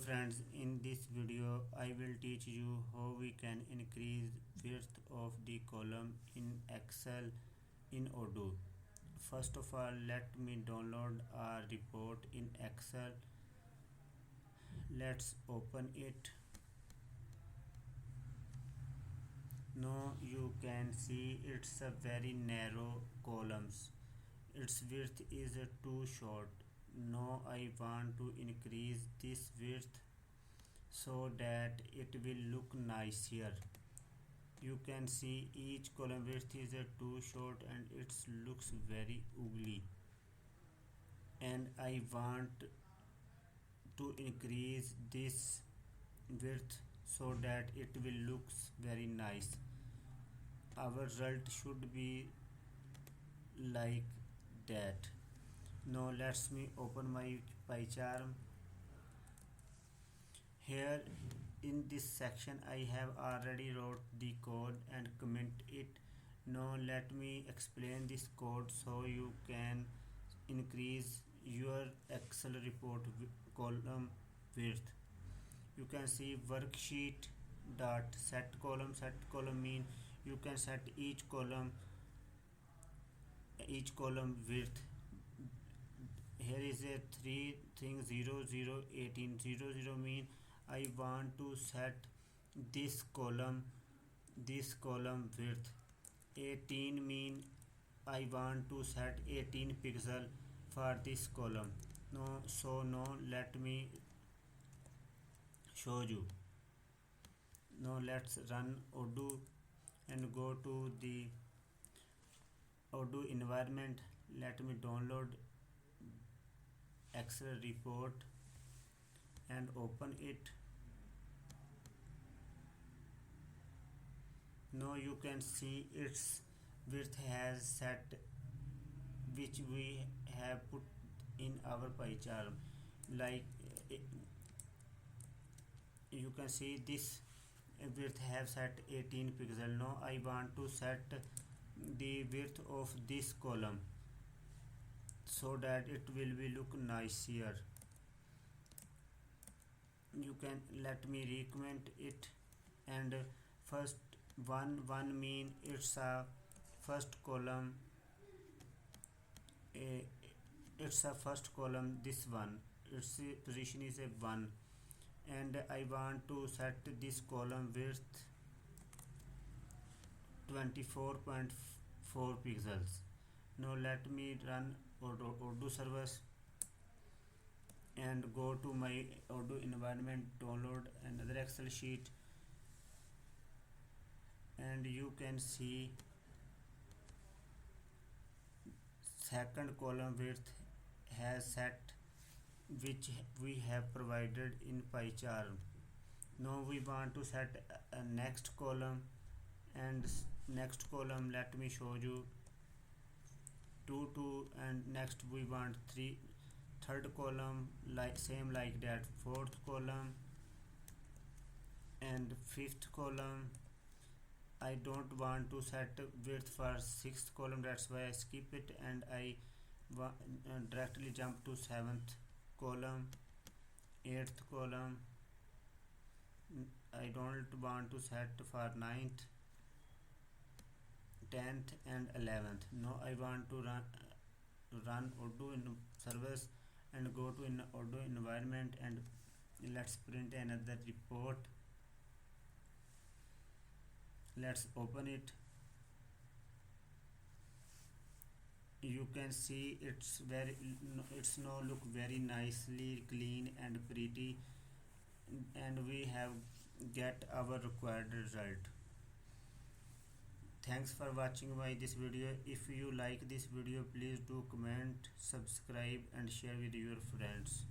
friends, in this video I will teach you how we can increase width of the column in Excel in Odoo. First of all, let me download a report in Excel. Let's open it. Now you can see it's a very narrow columns. Its width is too short. Now I want to increase this width so that it will look nice here. You can see each column width is too short and it looks very ugly, and I want to increase this width so that it will looks very nice. Our result should be like that. Now let's me open my pie chart. Here in this section I have already wrote the code and comment it. Now let me explain this code so you can increase your Excel report column width. You can see worksheet dot set column. Set column mean you can set each column width. Here is a 3 thing 0 0 18 0 0 mean I want to set this column width. 18 mean I want to set 18 pixel for this column. Now let me show you. Now let's run Odoo and go to the Odoo environment. Let me download Excel report and open it. Now you can see its width has set which we have put in our pie chart. Like you can see this width have set 18 pixel. Now I want to set the width of this column so that it will be look nice here. You can let me recommend it. And first one mean it's a first column. It's a first column, this one, its position is a 1, and I want to set this column width 24.4 pixels. Now let me run Odoo service and go to my Odoo environment, download another Excel sheet, and you can see second column width has set which we have provided in pie chart. Now we want to set a next column, and next column let me show you 2 2, and next we want 3. Third column like same like that, fourth column and fifth column. I don't want to set width for sixth column, that's why I skip it and I directly jump to seventh column, eighth column. I don't want to set for ninth, 10th and 11th. Now I want to run Odoo in service and go to in Odoo environment, and let's print another report. Let's open it. You can see it's now look very nicely clean and pretty, and we have get our required result. Thanks for watching this video. If you like this video, please do comment, subscribe and share with your friends.